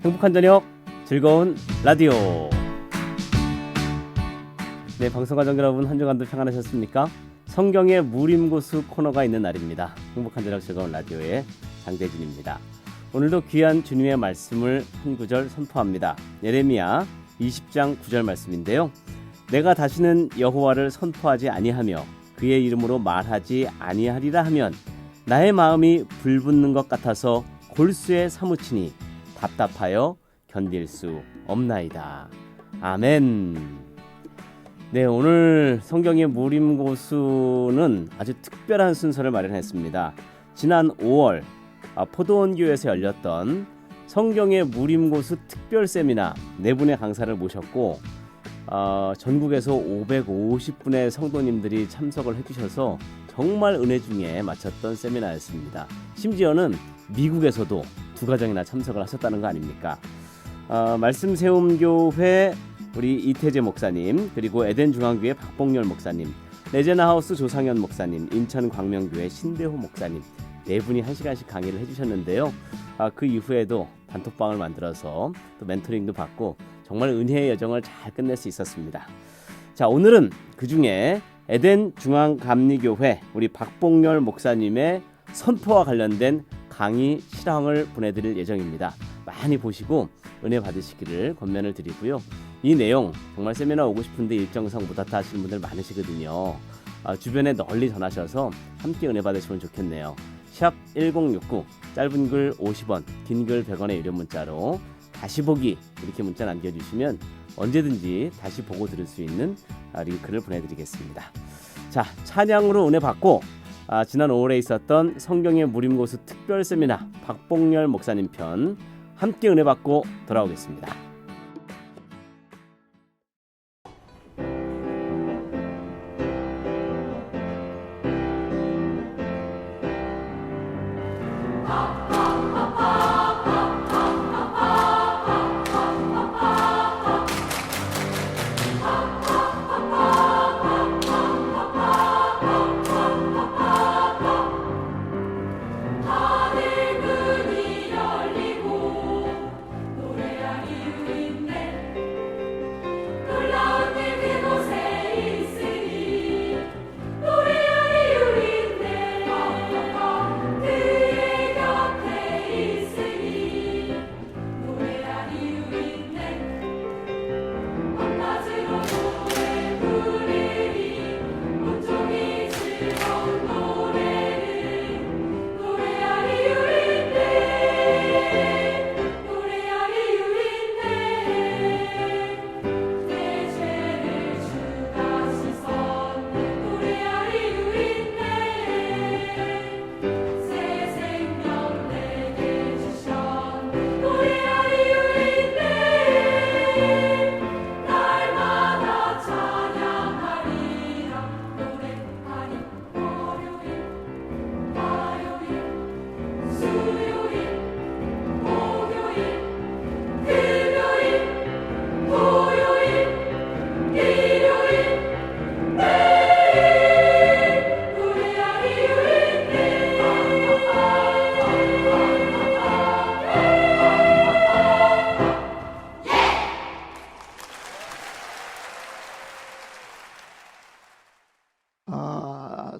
행복한 저녁, 즐거운 라디오. 네, 방송가족 여러분, 한 주간도 평안하셨습니까? 성경의 무림고수 코너가 있는 날입니다. 행복한 저녁, 즐거운 라디오의 장대진입니다. 오늘도 귀한 주님의 말씀을 한 구절 선포합니다. 예레미야 20장 9절 말씀인데요. 내가 다시는 여호와를 선포하지 아니하며 그의 이름으로 말하지 아니하리라 하면 나의 마음이 불붙는 것 같아서 골수에 사무치니 답답하여 견딜 수 없나이다. 아멘. 네, 오늘 성경의 무림고수는 아주 특별한 순서를 마련했습니다. 지난 5월 포도원교회에서 열렸던 성경의 무림고수 특별 세미나 4분의 강사를 모셨고 전국에서 550분의 성도님들이 참석을 해주셔서 정말 은혜 중에 마쳤던 세미나였습니다. 심지어는 미국에서도 2가정이나 참석을 하셨다는 거 아닙니까? 말씀세움교회 우리 이태재 목사님, 그리고 에덴중앙교회 박봉열 목사님, 레제나하우스 조상현 목사님, 인천광명교회 신대호 목사님 4분이 1시간씩 강의를 해주셨는데요. 그 이후에도 단톡방을 만들어서 또 멘토링도 받고 정말 은혜의 여정을 잘 끝낼 수 있었습니다. 자, 오늘은 그 중에 에덴중앙감리교회 우리 박봉열 목사님의 선포와 관련된 강의 실황을 보내드릴 예정입니다. 많이 보시고 은혜 받으시기를 권면을 드리고요. 이 내용 정말 세미나 오고 싶은데 일정상 못 왔다 하시는 분들 많으시거든요. 주변에 널리 전하셔서 함께 은혜 받으시면 좋겠네요. 샵 1069 짧은 글 50원, 긴 글 100원의 유료 문자로 다시 보기 이렇게 문자 남겨주시면 언제든지 다시 보고 들을 수 있는 링크를 보내드리겠습니다. 자, 찬양으로 은혜 받고 지난 5월에 있었던 성경의 무림고수 특별 세미나 박봉열 목사님 편 함께 은혜 받고 돌아오겠습니다.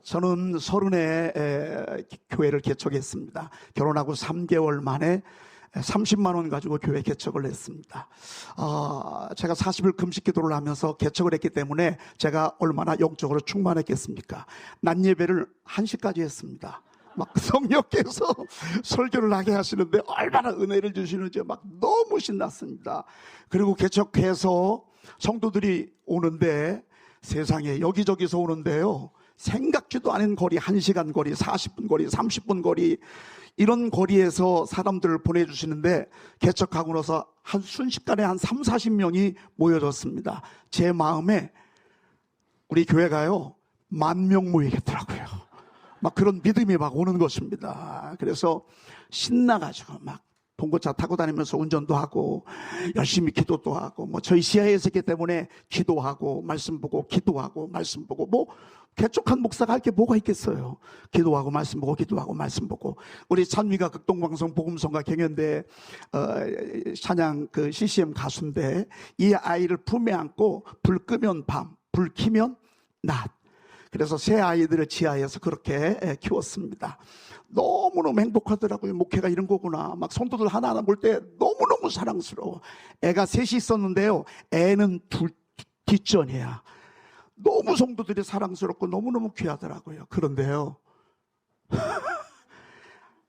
저는 30에 교회를 개척했습니다. 결혼하고 3개월 만에 30만 원 가지고 교회 개척을 했습니다. 제가 40일 금식 기도를 하면서 개척을 했기 때문에 제가 얼마나 영적으로 충만했겠습니까? 낮 예배를 1시까지 했습니다. 막 성령께서 설교를 하게 하시는데 얼마나 은혜를 주시는지 막 너무 신났습니다. 그리고 개척해서 성도들이 오는데 세상에 여기저기서 오는데요, 생각지도 않은 거리, 1시간 거리, 40분 거리, 30분 거리, 이런 거리에서 사람들을 보내주시는데 개척하고 나서 한 순식간에 한 3, 40명이 모여졌습니다. 제 마음에 우리 교회가요 10,000명 모이겠더라고요. 막 그런 믿음이 막 오는 것입니다. 그래서 신나가지고 막 봉고차 타고 다니면서 운전도 하고 열심히 기도도 하고, 뭐 저희 시야에 있었기 때문에 기도하고 말씀 보고 기도하고 말씀 보고 뭐 개척한 목사가 할 게 뭐가 있겠어요? 기도하고 말씀 보고 기도하고 말씀 보고. 우리 찬미가 극동방송 복음성가 경연대 찬양 그 CCM 가수인데 이 아이를 품에 안고 불 끄면 밤, 불 켜면 낮. 그래서 새 아이들을 지하에서 그렇게 키웠습니다. 너무너무 행복하더라고요. 목회가 이런 거구나. 막 성도들 하나하나 볼 때 너무너무 사랑스러워. 애가 셋이 있었는데요. 애는 뒷전이야. 너무 성도들이 사랑스럽고 너무너무 귀하더라고요. 그런데요,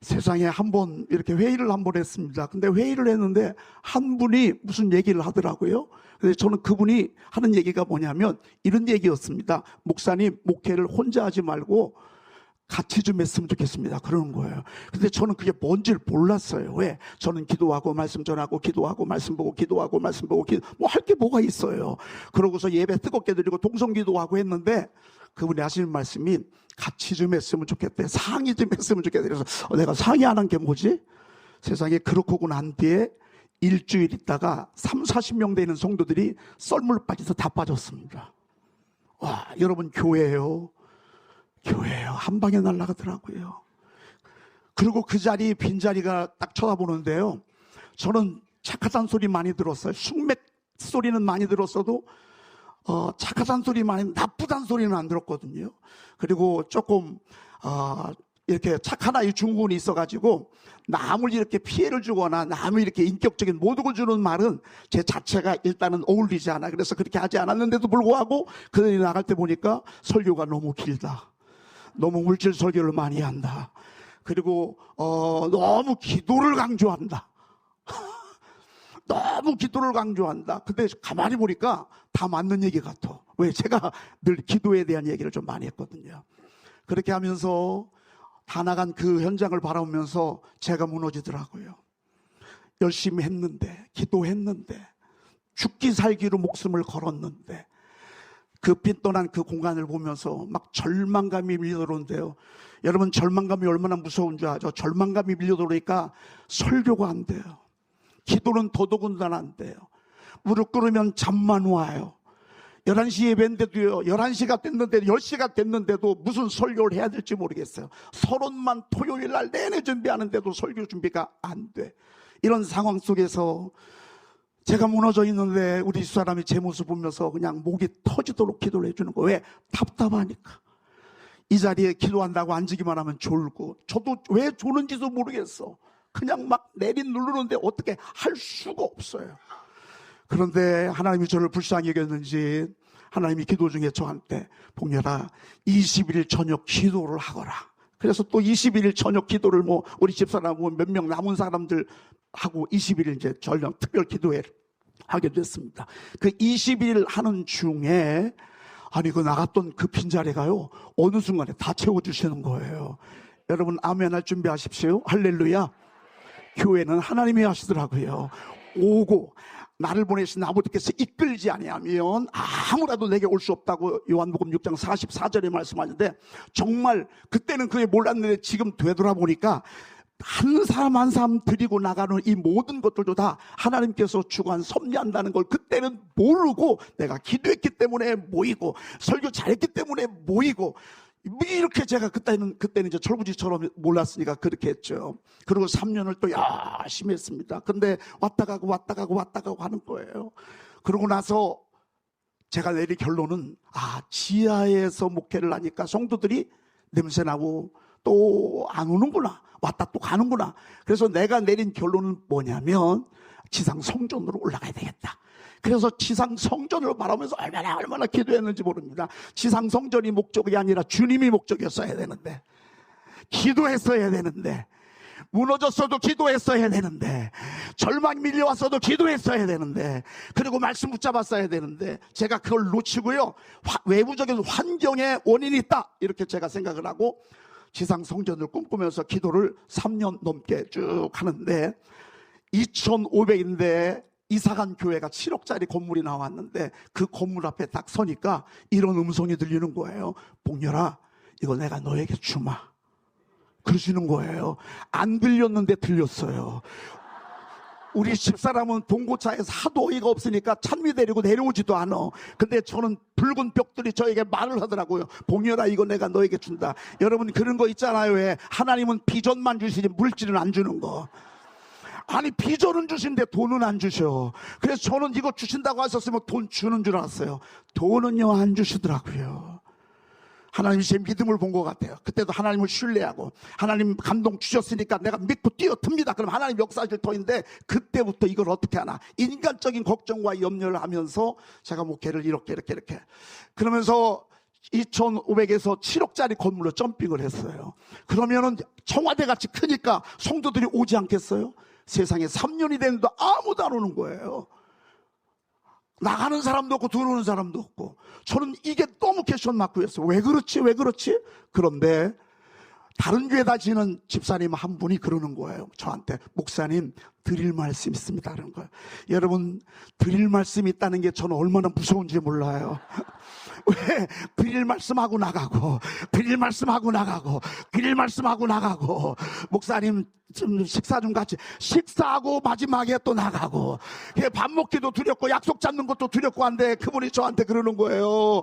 세상에 한번 이렇게 회의를 한번 했습니다. 근데 회의를 했는데 한 분이 무슨 얘기를 하더라고요. 그래서 저는 그분이 하는 얘기가 뭐냐면 이런 얘기였습니다. 목사님, 목회를 혼자 하지 말고 같이 좀 했으면 좋겠습니다. 그러는 거예요. 근데 저는 그게 뭔지를 몰랐어요. 왜? 저는 기도하고 말씀 전하고 기도하고 말씀 보고 기도하고 말씀 보고 뭐 할 게 뭐가 있어요. 그러고서 예배 뜨겁게 드리고 동성 기도하고 했는데 그분이 하시는 말씀이 같이 좀 했으면 좋겠대. 상의 좀 했으면 좋겠대. 그래서 내가 상의 안 한 게 뭐지? 세상에 그렇고 난 뒤에 일주일 있다가 30-40명 되는 성도들이 썰물 빠져서 다 빠졌습니다. 와, 여러분 교회예요. 교회예요. 한 방에 날아가더라고요. 그리고 그 자리 빈자리가 딱 쳐다보는데요, 저는 착하단 소리 많이 들었어요. 숙맥 소리는 많이 들었어도 착하단 소리 많이, 나쁘단 소리는 안 들었거든요. 그리고 조금 이렇게 착한 아이 중국인이 있어가지고 남을 이렇게 피해를 주거나 남을 이렇게 인격적인 모독을 주는 말은 제 자체가 일단은 어울리지 않아. 그래서 그렇게 하지 않았는데도 불구하고 그들이 나갈 때 보니까 설교가 너무 길다. 너무 물질 설교를 많이 한다. 그리고 너무 기도를 강조한다. 너무 기도를 강조한다. 근데 가만히 보니까 다 맞는 얘기 같아. 왜? 제가 늘 기도에 대한 얘기를 좀 많이 했거든요. 그렇게 하면서 다 나간 그 현장을 바라보면서 제가 무너지더라고요. 열심히 했는데, 기도했는데, 죽기 살기로 목숨을 걸었는데, 그 빈떠난 그 공간을 보면서 막 절망감이 밀려들어오는데요. 여러분, 절망감이 얼마나 무서운 줄 아죠? 절망감이 밀려들어오니까 설교가 안 돼요. 기도는 더더군다나 안 돼요. 무릎 꿇으면 잠만 와요. 11시 예배인데도요, 11시가 됐는데 10시가 됐는데도 무슨 설교를 해야 될지 모르겠어요. 서론만 토요일 날 내내 준비하는데도 설교 준비가 안 돼. 이런 상황 속에서 제가 무너져 있는데 우리 집사람이 제 모습 보면서 그냥 목이 터지도록 기도를 해주는 거예요. 왜? 답답하니까. 이 자리에 기도한다고 앉으기만 하면 졸고, 저도 왜 조는지도 모르겠어. 그냥 막 내린 누르는데 어떻게 할 수가 없어요. 그런데 하나님이 저를 불쌍히 여겼는지 하나님이 기도 중에 저한테, 복렬아, 21일 저녁 기도를 하거라. 그래서 또 21일 저녁 기도를 우리 집사람 몇 명 남은 사람들 하고 21일 이제 전령 특별 기도회를 하게 됐습니다. 그 21일 하는 중에 그 나갔던 그 빈자리가요, 어느 순간에 다 채워주시는 거예요. 여러분, 아멘 할 준비하십시오. 할렐루야. 교회는 하나님이 하시더라고요. 오고 나를 보내신 아버지께서 이끌지 아니하면 아무라도 내게 올 수 없다고 요한복음 6장 44절에 말씀하는데, 정말 그때는 그게 몰랐는데 지금 되돌아보니까 한 사람 한 사람 드리고 나가는 이 모든 것들도 다 하나님께서 주관 섭리한다는 걸 그때는 모르고, 내가 기도했기 때문에 모이고 설교 잘했기 때문에 모이고, 이렇게 제가 그때는 이제 철부지처럼 몰랐으니까 그렇게 했죠. 그리고 3년을 또 열심히 했습니다. 근데 왔다 가고 하는 거예요. 그러고 나서 제가 내린 결론은, 지하에서 목회를 하니까 성도들이 냄새나고 또 안 오는구나. 왔다 또 가는구나. 그래서 내가 내린 결론은 뭐냐면, 지상 성전으로 올라가야 되겠다. 그래서 지상 성전을 바라보면서 얼마나 기도했는지 모릅니다. 지상 성전이 목적이 아니라 주님이 목적이었어야 되는데, 기도했어야 되는데, 무너졌어도 기도했어야 되는데, 절망이 밀려왔어도 기도했어야 되는데, 그리고 말씀 붙잡았어야 되는데, 제가 그걸 놓치고요, 외부적인 환경에 원인이 있다 이렇게 제가 생각을 하고 지상 성전을 꿈꾸면서 기도를 3년 넘게 쭉 하는데, 2,500인데 이사간 교회가 7억짜리 건물이 나왔는데, 그 건물 앞에 딱 서니까 이런 음성이 들리는 거예요. 복렬아, 이거 내가 너에게 주마. 그러시는 거예요. 안 들렸는데 들렸어요. 우리 집사람은 봉고차에서 하도 어이가 없으니까 찬미 데리고 내려오지도 않아. 근데 저는 붉은 벽들이 저에게 말을 하더라고요. 봉열아, 이거 내가 너에게 준다. 여러분, 그런 거 있잖아요. 왜 하나님은 비전만 주시지 물질은 안 주는 거. 아니, 비전은 주신데 돈은 안 주셔. 그래서 저는 이거 주신다고 하셨으면 돈 주는 줄 알았어요. 돈은요, 안 주시더라고요. 하나님이 제 믿음을 본 것 같아요. 그때도 하나님을 신뢰하고 하나님 감동 주셨으니까 내가 믿고 뛰어듭니다. 그럼 하나님 역사하실 터인데, 그때부터 이걸 어떻게 하나, 인간적인 걱정과 염려를 하면서 제가 목회를 이렇게 그러면서 2,500에서 7억짜리 건물로 점핑을 했어요. 그러면은 청와대 같이 크니까 성도들이 오지 않겠어요? 세상에 3년이 됐는데 아무도 안 오는 거예요. 나가는 사람도 없고 들어오는 사람도 없고. 저는 이게 너무 캐션 마크였어요. 왜 그렇지? 그런데 다른 교회 다니는 집사님 한 분이 그러는 거예요. 저한테, 목사님, 드릴 말씀이 있습니다. 그런 거예요. 여러분, 드릴 말씀이 있다는 게 저는 얼마나 무서운지 몰라요. 왜? 드릴 말씀하고 나가고, 목사님 좀 식사 좀 같이, 식사하고 마지막에 또 나가고, 밥 먹기도 두렵고 약속 잡는 것도 두렵고 한데, 그분이 저한테 그러는 거예요.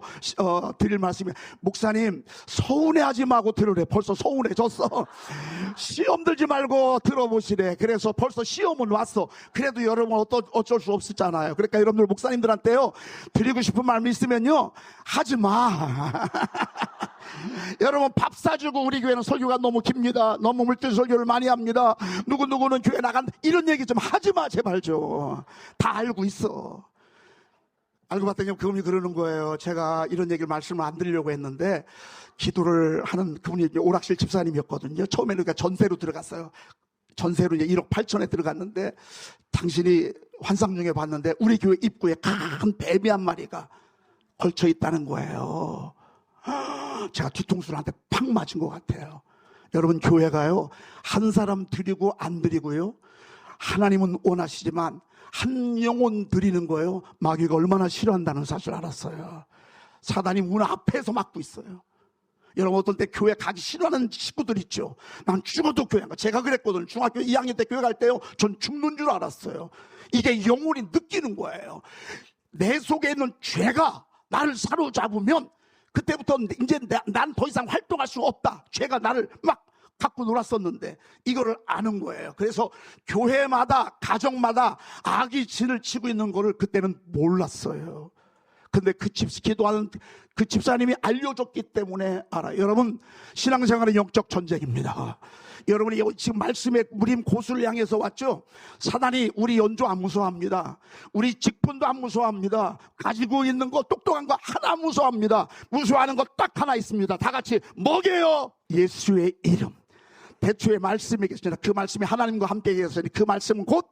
드릴 말씀이, 목사님 서운해하지 말고 들으래. 벌써 서운해졌어. 시험 들지 말고 들어보시래. 그래서 벌써 시험은 왔어. 그래도 여러분 어쩔 수 없었잖아요. 그러니까 여러분들 목사님들한테요, 드리고 싶은 말씀 있으면요, 하지 마. 여러분, 밥 사주고, 우리 교회는 설교가 너무 깁니다. 너무 물질 설교를 많이 합니다. 누구누구는 교회 나간다. 이런 얘기 좀 하지 마, 제발 좀. 다 알고 있어. 알고 봤더니 그분이 그러는 거예요. 제가 이런 얘기를 말씀을 안 드리려고 했는데, 기도를 하는 그분이 오락실 집사님이었거든요. 처음에는 그러니까 전세로 들어갔어요. 전세로 이제 1억 8천에 들어갔는데, 당신이 환상 중에 봤는데 우리 교회 입구에 큰 뱀이 한 마리가 걸쳐 있다는 거예요. 제가 뒤통수를 한테 팍 맞은 것 같아요. 여러분, 교회가요, 한 사람 드리고 안 드리고요, 하나님은 원하시지만 한 영혼 드리는 거예요, 마귀가 얼마나 싫어한다는 사실 알았어요. 사단이 문 앞에서 막고 있어요. 여러분, 어떤 때 교회 가기 싫어하는 식구들 있죠. 난 죽어도 교회 안 가. 제가 그랬거든요. 중학교 2학년 때 교회 갈 때요, 전 죽는 줄 알았어요. 이게 영혼이 느끼는 거예요. 내 속에 있는 죄가 나를 사로잡으면 그때부터 이제 난 더 이상 활동할 수 없다. 죄가 나를 막 갖고 놀았었는데 이거를 아는 거예요. 그래서 교회마다, 가정마다 악이 진을 치고 있는 거를 그때는 몰랐어요. 근데 기도하는 그 집사님이 알려줬기 때문에 알아요. 여러분, 신앙생활은 영적 전쟁입니다. 여러분이 지금 말씀의 무림 고수를 향해서 왔죠? 사단이 우리 연조 안 무서워합니다. 우리 직분도 안 무서워합니다. 가지고 있는 거, 똑똑한 거 하나 안 무서워합니다. 무서워하는 거 딱 하나 있습니다. 다 같이 먹여요. 예수의 이름. 대초에 말씀이 계시니라. 그 말씀이 하나님과 함께 계셨으니 그 말씀은 곧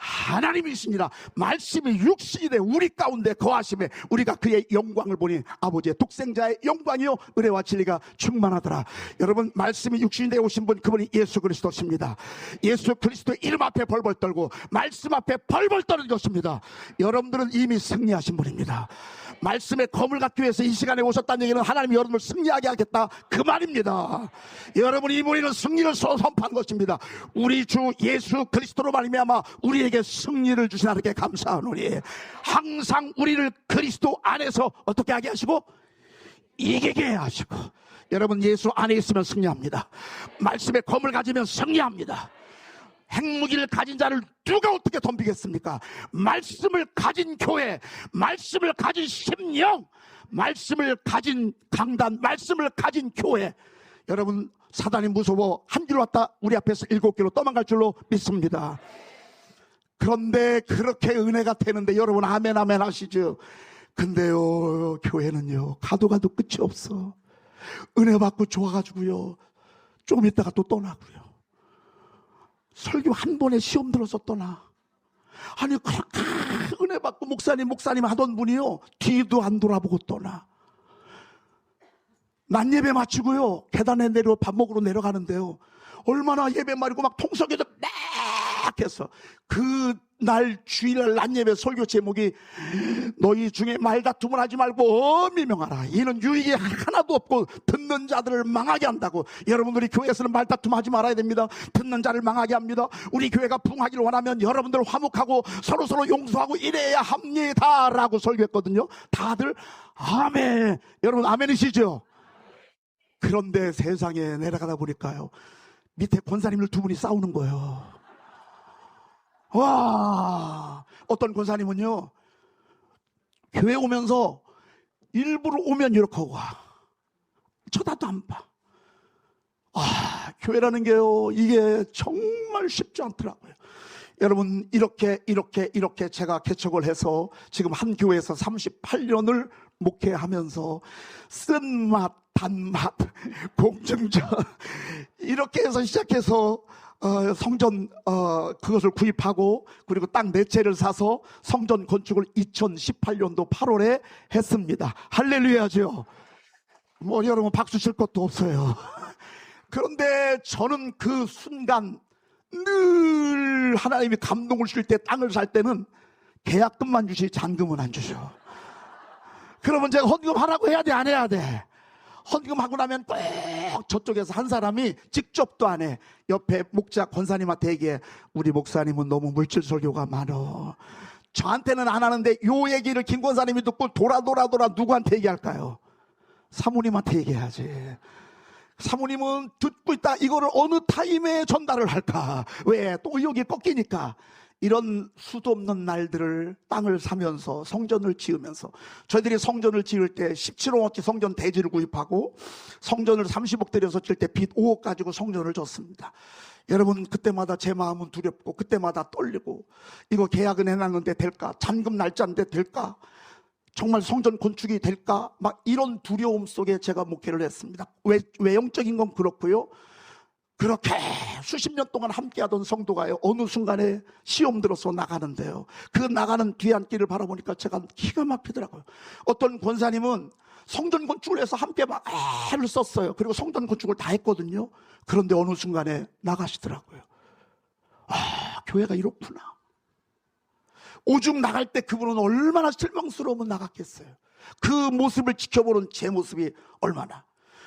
하나님이시니라. 말씀이 육신이 돼 우리 가운데 거하심에 우리가 그의 영광을 보니 아버지의 독생자의 영광이요 은혜와 진리가 충만하더라. 여러분, 말씀이 육신이 되어 오신 분, 그분이 예수 그리스도십니다. 예수 그리스도의 이름 앞에 벌벌 떨고 말씀 앞에 벌벌 떠는 것입니다. 여러분들은 이미 승리하신 분입니다. 말씀의 검을 갖기 위해서 이 시간에 오셨다는 얘기는 하나님이 여러분을 승리하게 하겠다, 그 말입니다. 여러분이 이 모이는 승리를 선포한 것입니다. 우리 주 예수 그리스도로 말미암아 우리에게 승리를 주신 하나님께 감사하노니, 항상 우리를 그리스도 안에서 어떻게 하게 하시고 이기게 하시고. 여러분, 예수 안에 있으면 승리합니다. 말씀의 검을 가지면 승리합니다. 핵무기를 가진 자를 누가 어떻게 덤비겠습니까? 말씀을 가진 교회, 말씀을 가진 심령, 말씀을 가진 강단, 말씀을 가진 교회. 여러분, 사단이 무서워 한 길 왔다 우리 앞에서 7길로 떠나갈 줄로 믿습니다. 그런데 그렇게 은혜가 되는데, 여러분 아멘 아멘 하시죠? 근데요, 교회는요, 가도 끝이 없어. 은혜 받고 좋아가지고요, 조금 있다가 또 떠나고요. 설교 한 번에 시험 들어서 떠나. 아니, 그렇게 은혜 받고 목사님 하던 분이요, 뒤도 안 돌아보고 떠나. 난 예배 마치고요, 계단에 내려 밥 먹으러 내려가는데요, 얼마나 예배 마리고 막 통석에서 막 했어. 그 날 주일날 낮예배 설교 제목이 너희 중에 말다툼을 하지 말고 엄히 명하라. 이는 유익이 하나도 없고 듣는 자들을 망하게 한다고. 여러분들이 교회에서는 말다툼하지 말아야 됩니다. 듣는 자를 망하게 합니다. 우리 교회가 부흥하기를 원하면 여러분들 화목하고 서로서로 용서하고 이래야 합니다 라고 설교했거든요. 다들 아멘. 여러분 아멘이시죠? 그런데 세상에 내려가다 보니까요, 밑에 권사님들 두 분이 싸우는 거예요. 와, 어떤 권사님은요, 교회 오면서 일부러 오면 이렇게 하고 와. 쳐다도 안 봐. 교회라는 게요, 이게 정말 쉽지 않더라고요. 여러분, 이렇게 제가 개척을 해서 지금 한 교회에서 38년을 목회하면서 쓴맛, 단맛, 공증자 이렇게 해서 시작해서 성전 그것을 구입하고 그리고 땅 4채를 사서 성전 건축을 2018년도 8월에 했습니다. 할렐루야죠. 뭐 여러분 박수 칠 것도 없어요. 그런데 저는 그 순간 늘 하나님이 감동을 주실 때, 땅을 살 때는 계약금만 주시 잔금은 안 주셔. 그러면 제가 헌금하라고 해야 돼, 안 해야 돼? 헌금하고 나면 꼭 저쪽에서 한 사람이 직접도 안 해. 옆에 목자 권사님한테 얘기해. 우리 목사님은 너무 물질 설교가 많어. 저한테는 안 하는데 요 얘기를 김 권사님이 듣고 돌아 누구한테 얘기할까요? 사모님한테 얘기해야지. 사모님은 듣고 있다. 이거를 어느 타임에 전달을 할까? 왜? 또 의욕이 꺾이니까. 이런 수도 없는 날들을 땅을 사면서 성전을 지으면서, 저희들이 성전을 지을 때 17억어치 성전 대지를 구입하고 성전을 30억 들여서 질 때 빚 5억 가지고 성전을 졌습니다. 여러분, 그때마다 제 마음은 두렵고 그때마다 떨리고, 이거 계약은 해놨는데 될까? 잔금 날짜인데 될까? 정말 성전 건축이 될까? 막 이런 두려움 속에 제가 목회를 했습니다. 외형적인 건 그렇고요, 그렇게 수십 년 동안 함께하던 성도가요, 어느 순간에 시험 들어서 나가는데요, 그 나가는 뒤안길을 바라보니까 제가 기가 막히더라고요. 어떤 권사님은 성전 건축을 해서 함께 막 애를 썼어요. 그리고 성전 건축을 다 했거든요. 그런데 어느 순간에 나가시더라고요. 교회가 이렇구나. 오죽 나갈 때 그분은 얼마나 실망스러우면 나갔겠어요. 그 모습을 지켜보는 제 모습이 얼마나.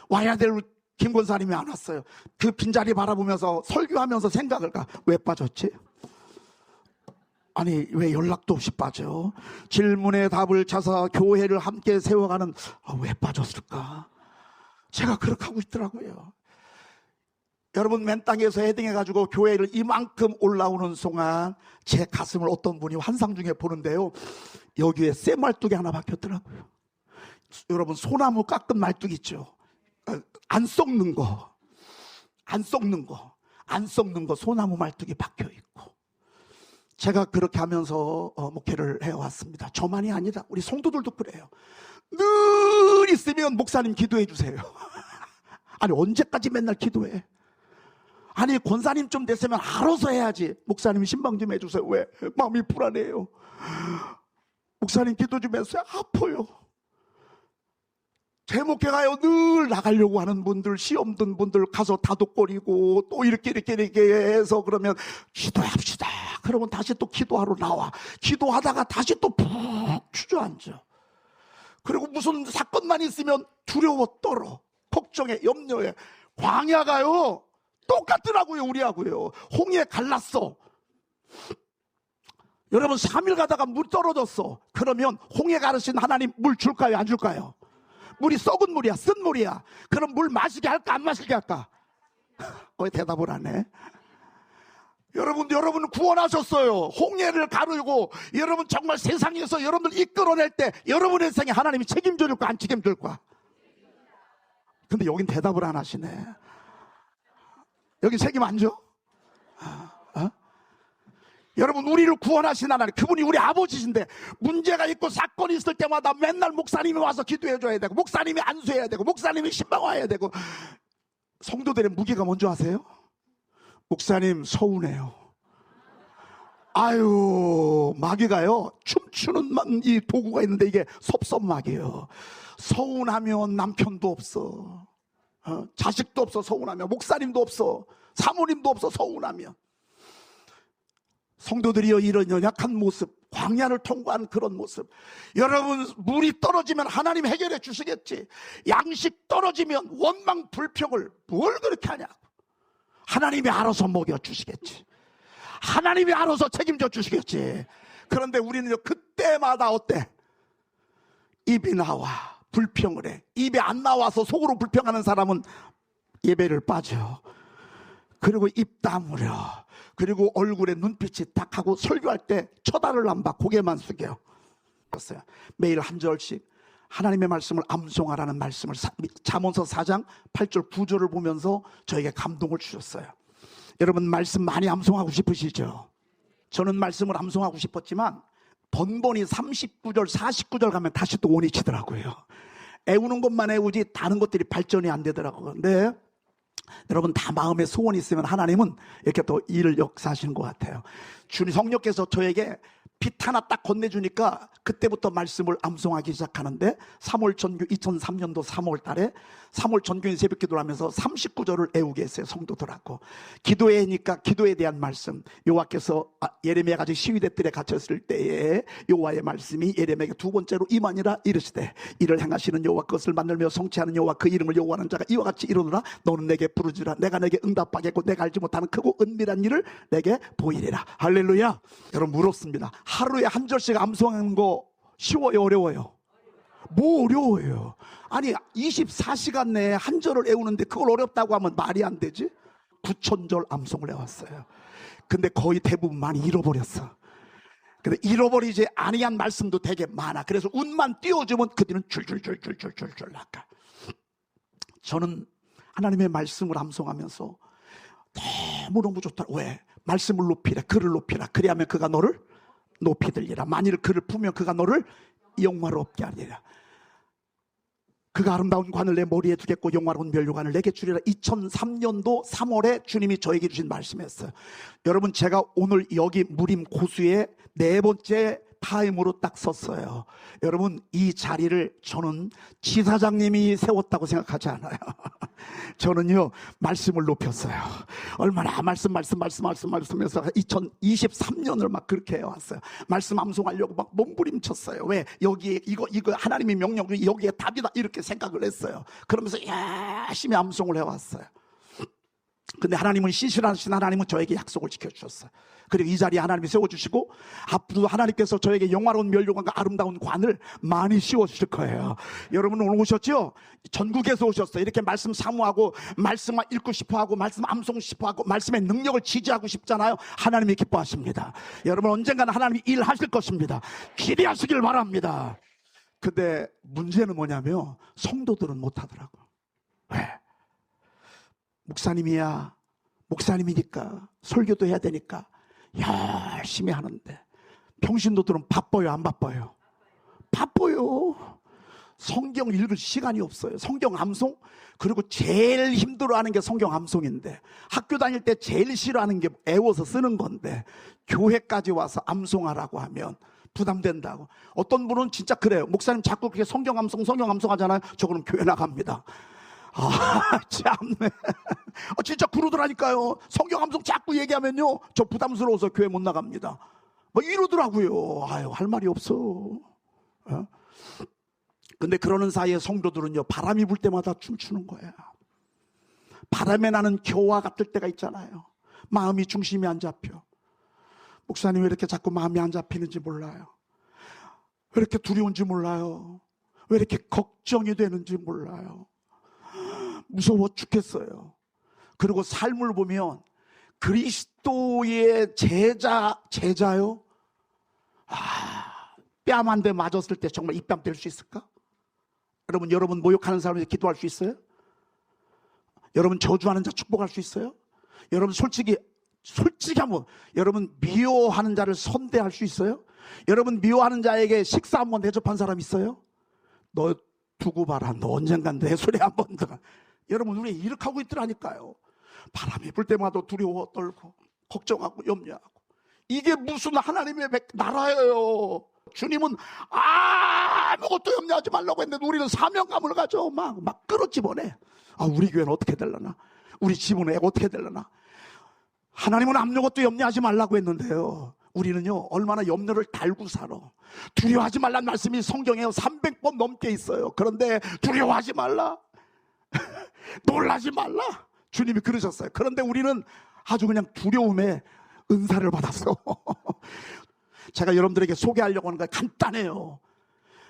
와야 될 김 권사님이 안 왔어요. 그 빈자리 바라보면서 설교하면서 생각을 왜 빠졌지? 아니, 왜 연락도 없이 빠져? 질문에 답을 찾아 교회를 함께 세워가는, 왜 빠졌을까? 제가 그렇게 하고 있더라고요. 여러분, 맨 땅에서 헤딩해가지고 교회를 이만큼 올라오는 순간 제 가슴을 어떤 분이 환상 중에 보는데요, 여기에 쇠 말뚝이 하나 박혔더라고요. 여러분, 소나무 깎은 말뚝 있죠? 안 썩는 거 소나무 말뚝이 박혀 있고. 제가 그렇게 하면서 목회를 해왔습니다. 저만이 아니라 우리 성도들도 그래요. 늘 있으면 목사님 기도해 주세요. 아니, 언제까지 맨날 기도해? 아니, 권사님 좀 됐으면 알아서 해야지. 목사님 신방 좀 해주세요. 왜? 마음이 불안해요. 목사님 기도 좀 해주세요. 아파요. 제 목회가요, 늘 나가려고 하는 분들, 시험 든 분들 가서 다독거리고 또 이렇게 해서 그러면 기도합시다. 그러면 다시 또 기도하러 나와. 기도하다가 다시 또 푹 주저앉아. 그리고 무슨 사건만 있으면 두려워 떨어. 걱정해, 염려해. 광야가요 똑같더라고요, 우리하고요. 홍해 갈랐어. 여러분, 3일 가다가 물 떨어졌어. 그러면 홍해 가르신 하나님 물 줄까요, 안 줄까요? 물이 썩은 물이야, 쓴 물이야. 그럼 물 마시게 할까, 안 마시게 할까? 왜 대답을 안 해? 여러분은 구원하셨어요. 홍해를 가르고 여러분 정말 세상에서 여러분들 이끌어낼 때 여러분의 생에 하나님이 책임져 줄까, 안 책임져 줄까? 근데 여긴 대답을 안 하시네. 여기 책임 안 져? 여러분, 우리를 구원하신 하나님, 그분이 우리 아버지신데 문제가 있고 사건이 있을 때마다 맨날 목사님이 와서 기도해 줘야 되고, 목사님이 안수해야 되고, 목사님이 신방 와야 되고. 성도들의 무게가 뭔지 아세요? 목사님 서운해요. 아유, 마귀가요, 춤추는 이 도구가 있는데 이게 섭섭마귀예요. 서운하면 남편도 없어, 자식도 없어. 서운하면 목사님도 없어, 사모님도 없어. 서운하면 성도들이여, 이런 연약한 모습, 광야를 통과한 그런 모습, 여러분, 물이 떨어지면 하나님 해결해 주시겠지. 양식 떨어지면 원망 불평을 뭘 그렇게 하냐고. 하나님이 알아서 먹여 주시겠지. 하나님이 알아서 책임져 주시겠지. 그런데 우리는요, 그때마다 어때? 입이 나와 불평을 해. 입이 안 나와서 속으로 불평하는 사람은 예배를 빠져. 그리고 입 다물어. 그리고 얼굴에 눈빛이 딱 하고 설교할 때 쳐다를 안 봐. 고개만 숙여. 매일 한 절씩 하나님의 말씀을 암송하라는 말씀을 잠언서 4장 8절 9절을 보면서 저에게 감동을 주셨어요. 여러분, 말씀 많이 암송하고 싶으시죠? 저는 말씀을 암송하고 싶었지만 번번이 39절 49절 가면 다시 또 원이 치더라고요. 애우는 것만 애우지 다른 것들이 발전이 안 되더라고요. 근데 여러분, 다 마음에 소원이 있으면 하나님은 이렇게 또 일을 역사하시는 것 같아요. 주님 성령께서 저에게 빛 하나 딱 건네주니까 그때부터 말씀을 암송하기 시작하는데, 3월 전교 2003년도 3월 달에 3월 전교인 새벽기도를 하면서 39절을 애우게 했어요. 성도들하고 기도회 하니까 기도에 대한 말씀, 여호와께서 예레미야가 아직 시위대 뜰에 갇혔을 때에 여호와의 말씀이 예레미야에게 두 번째로 임하니라. 이르시되 이를 행하시는 여호와, 그것을 만들며 성취하는 여호와, 그 이름을 여호와하는 자가 이와 같이 이르노라. 너는 내게 부르지라. 내가 내게 응답하겠고 내가 알지 못하는 크고 은밀한 일을 내게 보이리라. 할렐루야. 여러분, 물었습니다. 하루에 한 절씩 암송하는 거 쉬워요, 어려워요? 뭐 어려워요? 아니, 24시간 내에 한 절을 애우는데 그걸 어렵다고 하면 말이 안 되지. 9,000절 암송을 해왔어요. 근데 거의 대부분 많이 잃어버렸어. 근데 잃어버리지 아니한 말씀도 되게 많아. 그래서 운만 띄워주면 그 뒤는 줄줄줄줄줄줄줄 나가. 저는 하나님의 말씀을 암송하면서 너무너무 좋다. 왜? 말씀을 높이라, 글을 높이라. 그리하면 그가 너를 높이 들리라. 만일 그를 품으면 그가 너를 영화롭게 하리라. 그가 아름다운 관을 내 머리에 두겠고 영화로운 면류관을 내게 주리라. 2003년도 3월에 주님이 저에게 주신 말씀이었어요. 여러분, 제가 오늘 여기 무림 고수의 4번째 타임으로 딱 섰어요. 여러분, 이 자리를 저는 지사장님이 세웠다고 생각하지 않아요. 저는요, 말씀을 높였어요. 얼마나 말씀해서 2023년을 막 그렇게 해왔어요. 말씀 암송하려고 막 몸부림쳤어요. 왜? 여기에 이거 하나님의 명령이 여기에 답이다, 이렇게 생각을 했어요. 그러면서 열심히 암송을 해왔어요. 근데 하나님은 신실하신 하나님은 저에게 약속을 지켜주셨어요. 그리고 이 자리에 하나님이 세워주시고 앞으로도 하나님께서 저에게 영화로운 면류관과 아름다운 관을 많이 씌워주실 거예요. 여러분, 오늘 오셨죠? 전국에서 오셨어요. 이렇게 말씀 사모하고 말씀 읽고 싶어하고 말씀 암송 싶어하고 말씀의 능력을 지지하고 싶잖아요. 하나님이 기뻐하십니다. 여러분, 언젠가는 하나님이 일하실 것입니다. 기대하시길 바랍니다. 근데 문제는 뭐냐면 성도들은 못하더라고요. 왜? 목사님이니까 설교도 해야 되니까 열심히 하는데 평신도들은 바빠요, 안 바빠요? 바빠요. 성경 읽을 시간이 없어요. 성경 암송, 그리고 제일 힘들어하는 게 성경 암송인데, 학교 다닐 때 제일 싫어하는 게 애워서 쓰는 건데 교회까지 와서 암송하라고 하면 부담된다고. 어떤 분은 진짜 그래요. 목사님 자꾸 그렇게 성경 암송 하잖아요. 저 그럼 교회 나갑니다. 참네. 진짜 그러더라니까요. 성경 암송 자꾸 얘기하면요, 저 부담스러워서 교회 못 나갑니다. 뭐 이러더라고요. 아유, 할 말이 없어. 근데 그러는 사이에 성도들은요, 바람이 불 때마다 춤추는 거야. 바람에 나는 겨와 같을 때가 있잖아요. 마음이 중심이 안 잡혀. 목사님 왜 이렇게 자꾸 마음이 안 잡히는지 몰라요. 왜 이렇게 두려운지 몰라요. 왜 이렇게 걱정이 되는지 몰라요. 무서워 죽겠어요. 그리고 삶을 보면 그리스도의 제자요? 뺨 한 대 맞았을 때 정말 이 뺨 뗄 수 있을까? 여러분 모욕하는 사람에게 기도할 수 있어요? 여러분 저주하는 자 축복할 수 있어요? 여러분 솔직히 한번, 여러분 미워하는 자를 선대할 수 있어요? 여러분 미워하는 자에게 식사 한번 대접한 사람 있어요? 너 두고 봐라. 너 언젠간 내 소리 한번 더. 여러분, 우리 이렇게 하고 있더라니까요. 바람이 불 때마다 두려워 떨고 걱정하고 염려하고. 이게 무슨 하나님의 나라예요. 주님은 아무것도 염려하지 말라고 했는데 우리는 사명감을 가져 막 끌어집어내. 우리 교회는 어떻게 되려나, 우리 집은 어떻게 되려나. 하나님은 압력것도 염려하지 말라고 했는데요, 우리는요 얼마나 염려를 달고 살아. 두려워하지 말라는 말씀이 성경에 300번 넘게 있어요. 그런데 두려워하지 말라, 놀라지 말라, 주님이 그러셨어요. 그런데 우리는 아주 그냥 두려움에 은사를 받았어. 제가 여러분들에게 소개하려고 하는 건 간단해요.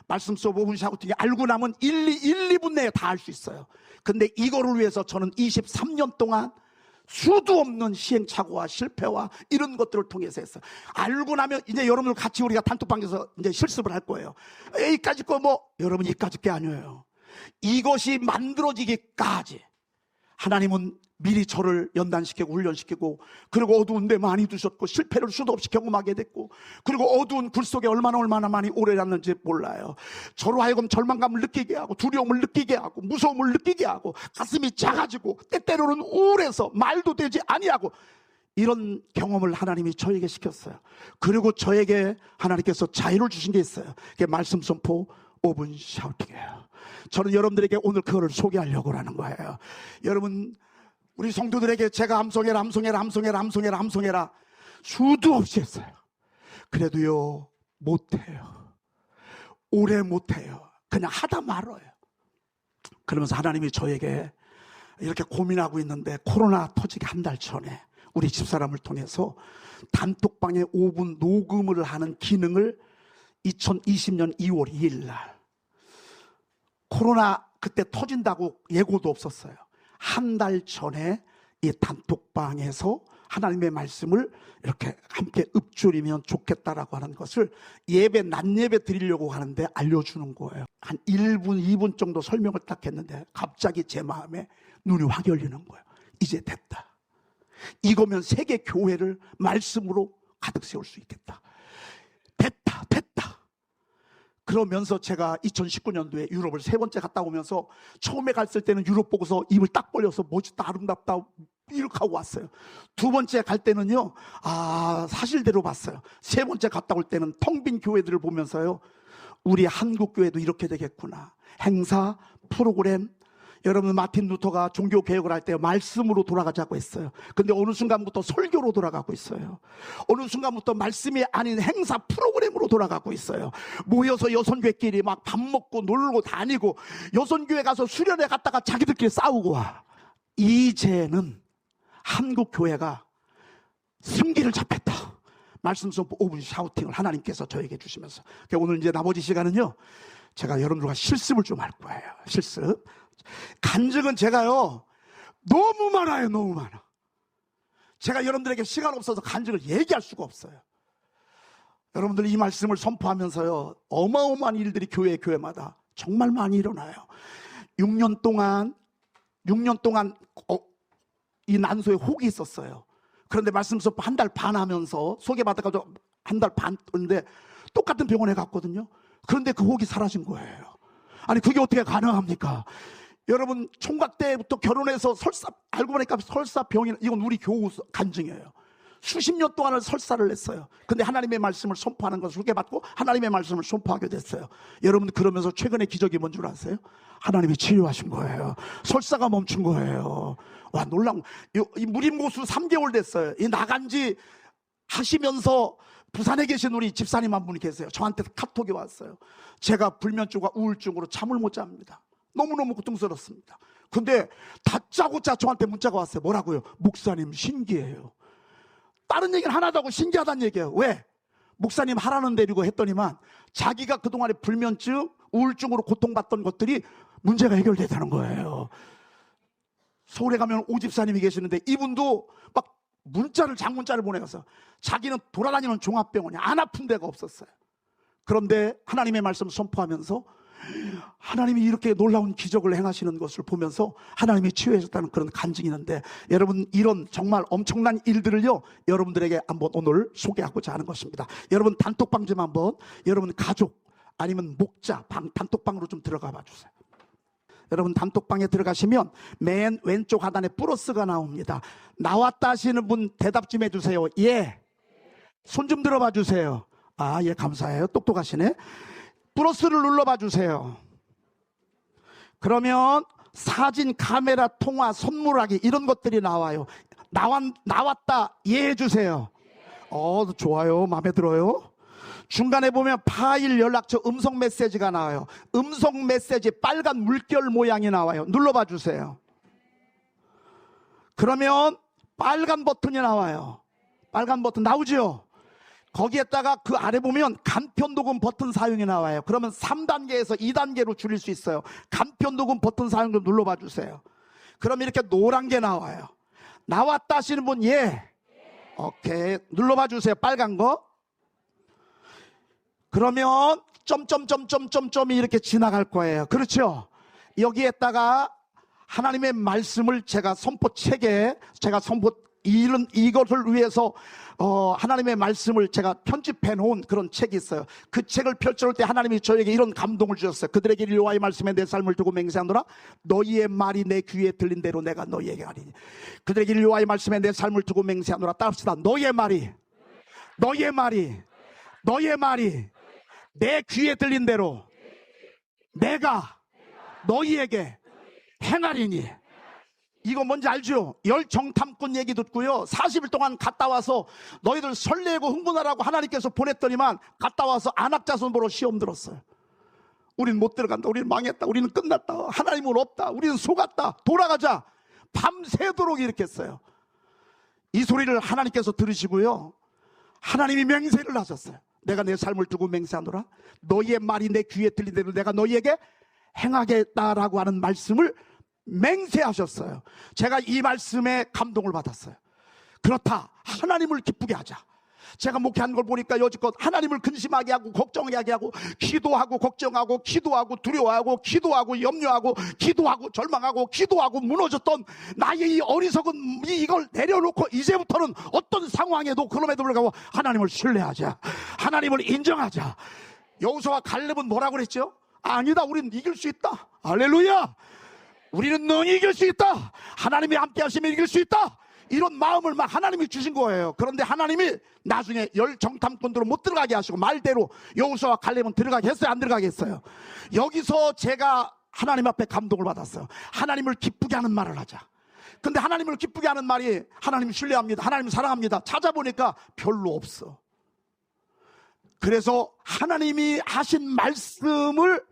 말씀 속 5분 샤우팅이 알고 나면 1, 2분 내에 다 할 수 있어요. 근데 이거를 위해서 저는 23년 동안 수도 없는 시행착오와 실패와 이런 것들을 통해서 했어요. 알고 나면 이제 여러분들 같이 우리가 단톡방에서 이제 실습을 할 거예요. 이까짓 거 뭐, 여러분 이까짓 게 아니에요. 이것이 만들어지기까지 하나님은 미리 저를 연단시키고 훈련시키고, 그리고 어두운 데 많이 두셨고 실패를 수도 없이 경험하게 됐고, 그리고 어두운 굴 속에 얼마나 많이 오래 갔는지 몰라요. 저로 하여금 절망감을 느끼게 하고 두려움을 느끼게 하고 무서움을 느끼게 하고 가슴이 작아지고 때때로는 우울해서 말도 되지 아니하고, 이런 경험을 하나님이 저에게 시켰어요. 그리고 저에게 하나님께서 자유를 주신 게 있어요. 그게 말씀 선포 5분 샤우팅이에요. 저는 여러분들에게 오늘 그거를 소개하려고 하는 거예요. 여러분, 우리 성도들에게 제가 암송해라 수도 없이 했어요. 그래도요 못해요. 오래 못해요. 그냥 하다 말아요. 그러면서 하나님이 저에게 이렇게 고민하고 있는데, 코로나 터지기 한 달 전에 우리 집사람을 통해서 단톡방에 5분 녹음을 하는 기능을 2020년 2월 2일 날, 코로나 그때 터진다고 예고도 없었어요. 한 달 전에 이 단톡방에서 하나님의 말씀을 이렇게 함께 읊조리면 좋겠다라고 하는 것을 예배, 낮 예배 드리려고 하는데 알려주는 거예요. 한 1분, 2분 정도 설명을 딱 했는데 갑자기 제 마음에 눈이 확 열리는 거예요. 이제 됐다. 이거면 세계 교회를 말씀으로 가득 세울 수 있겠다. 됐다. 그러면서 제가 2019년도에 유럽을 3번째 갔다 오면서, 처음에 갔을 때는 유럽 보고서 입을 딱 벌려서 멋있다, 아름답다 이렇게 하고 왔어요. 2번째 갈 때는요, 사실대로 봤어요. 3번째 갔다 올 때는 텅 빈 교회들을 보면서요, 우리 한국 교회도 이렇게 되겠구나. 행사, 프로그램, 여러분 마틴 루터가 종교 개혁을 할 때 말씀으로 돌아가자고 했어요. 근데 어느 순간부터 설교로 돌아가고 있어요. 어느 순간부터 말씀이 아닌 행사 프로그램으로 돌아가고 있어요. 모여서 여선교회끼리 막 밥 먹고 놀고 다니고, 여선교회 가서 수련회 갔다가 자기들끼리 싸우고 와. 이제는 한국 교회가 승기를 잡혔다. 말씀 선포 5분 샤우팅을 하나님께서 저에게 주시면서, 오늘 이제 나머지 시간은요, 제가 여러분들과 실습을 좀 할 거예요. 실습. 간증은 제가요 너무 많아요. 너무 많아. 제가 여러분들에게 시간 없어서 간증을 얘기할 수가 없어요. 여러분들 이 말씀을 선포하면서요, 어마어마한 일들이 교회마다 정말 많이 일어나요. 6년 동안 이 난소에 혹이 있었어요. 그런데 말씀 선포 한 달 반 하면서 소개받아가지고 한 달 반 했는데 똑같은 병원에 갔거든요. 그런데 그 혹이 사라진 거예요. 아니 그게 어떻게 가능합니까? 여러분, 총각 때부터 결혼해서 알고 보니까 설사병이, 이건 우리 교우 간증이에요. 수십 년 동안을 설사를 했어요. 근데 하나님의 말씀을 선포하는 것을 소개받고 하나님의 말씀을 선포하게 됐어요. 여러분, 그러면서 최근에 기적이 뭔 줄 아세요? 하나님이 치유하신 거예요. 설사가 멈춘 거예요. 와, 놀라운. 이 무림고수 3개월 됐어요. 이 나간지 하시면서 부산에 계신 우리 집사님 한 분이 계세요. 저한테 카톡이 왔어요. 제가 불면증과 우울증으로 잠을 못 잡니다. 너무너무 고통스럽습니다. 근데 다짜고짜 저한테 문자가 왔어요. 뭐라고요? 목사님 신기해요. 다른 얘기는 하나도 하고 신기하다는 얘기예요. 왜? 목사님 하라는 대로 했더니만 자기가 그동안에 불면증, 우울증으로 고통받던 것들이 문제가 해결되다는 거예요. 서울에 가면 오 집사님이 계시는데 이분도 막 장문자를 보내서 자기는 돌아다니는 종합병원이 안 아픈 데가 없었어요. 그런데 하나님의 말씀을 선포하면서 하나님이 이렇게 놀라운 기적을 행하시는 것을 보면서 하나님이 치유하셨다는 그런 간증이 있는데, 여러분, 이런 정말 엄청난 일들을요 여러분들에게 한번 오늘 소개하고자 하는 것입니다. 여러분 단톡방 좀 한번, 여러분 가족 아니면 목자 단톡방으로 좀 들어가 봐 주세요. 여러분 단톡방에 들어가시면 맨 왼쪽 하단에 플러스가 나옵니다. 나왔다 하시는 분 대답 좀 해주세요. 예. 손 좀 들어봐 주세요. 예, 감사해요. 똑똑하시네. 플러스를 눌러봐 주세요. 그러면 사진, 카메라, 통화, 선물하기 이런 것들이 나와요. 나왔다 이해해 주세요. 좋아요. 마음에 들어요. 중간에 보면 파일 연락처 음성 메시지가 나와요. 음성 메시지 빨간 물결 모양이 나와요. 눌러봐 주세요. 그러면 빨간 버튼이 나와요. 빨간 버튼 나오죠? 거기에다가 그 아래 보면 간편 녹음 버튼 사용이 나와요. 그러면 3단계에서 2단계로 줄일 수 있어요. 간편 녹음 버튼 사용을 눌러봐 주세요. 그럼 이렇게 노란 게 나와요. 나왔다 하시는 분 예. 오케이. 눌러봐 주세요. 빨간 거. 그러면 점점점점점점이 이렇게 지나갈 거예요. 그렇죠? 여기에다가 하나님의 말씀을 제가 선포책에 제가 이것을 위해서 하나님의 말씀을 제가 편집해 놓은 그런 책이 있어요. 그 책을 펼쳐놓을 때 하나님이 저에게 이런 감동을 주셨어요. 그들에게 여호와의 말씀에 내 삶을 두고 맹세하노라. 너희의 말이 내 귀에 들린 대로 내가 너희에게 하리니. 그들에게 여호와의 말씀에 내 삶을 두고 맹세하노라. 따릅시다. 너희의 말이 내 귀에 들린 대로 내가 너희에게 행하리니. 이거 뭔지 알죠? 열정탐꾼 얘기 듣고요, 40일 동안 갔다 와서 너희들 설레고 흥분하라고 하나님께서 보냈더니만 갔다 와서 안악자손 보러 시험 들었어요. 우리는 못 들어간다, 우리는 망했다, 우리는 끝났다, 하나님은 없다, 우리는 속았다, 돌아가자. 밤새도록 이렇게 했어요. 이 소리를 하나님께서 들으시고요, 하나님이 맹세를 하셨어요. 내가 내 삶을 두고 맹세하노라. 너희의 말이 내 귀에 들린 대로 내가 너희에게 행하겠다라고 하는 말씀을 맹세하셨어요. 제가 이 말씀에 감동을 받았어요. 그렇다, 하나님을 기쁘게 하자. 제가 목회하는 걸 보니까 여지껏 하나님을 근심하게 하고 걱정하게 하고 기도하고 걱정하고 기도하고 두려워하고 기도하고 염려하고 기도하고 절망하고 기도하고 무너졌던 나의 이 어리석은 이걸 내려놓고 이제부터는 어떤 상황에도 그럼에도 불구하고 하나님을 신뢰하자, 하나님을 인정하자. 여호수아와 갈렙은 뭐라고 그랬죠? 아니다, 우리는 이길 수 있다. 할렐루야. 우리는 능히 이길 수 있다. 하나님이 함께 하시면 이길 수 있다. 이런 마음을 막 하나님이 주신 거예요. 그런데 하나님이 나중에 열정탐꾼들은 못 들어가게 하시고 말대로 여호수아와 갈렙은 들어가게 했어요, 안 들어가게 했어요? 여기서 제가 하나님 앞에 감동을 받았어요. 하나님을 기쁘게 하는 말을 하자. 근데 하나님을 기쁘게 하는 말이 하나님 신뢰합니다, 하나님 사랑합니다, 찾아보니까 별로 없어. 그래서 하나님이 하신 말씀을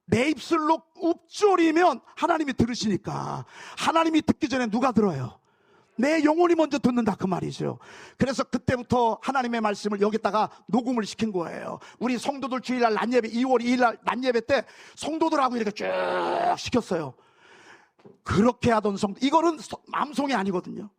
내 입술로 읊조리면 하나님이 들으시니까, 하나님이 듣기 전에 누가 들어요? 내 영혼이 먼저 듣는다, 그 말이죠. 그래서 그때부터 하나님의 말씀을 여기다가 녹음을 시킨 거예요. 우리 성도들 주일날 낮예배, 2월 2일날 낮예배 때 성도들하고 이렇게 쭉 시켰어요. 그렇게 하던 성도, 이거는 암송이 아니거든요.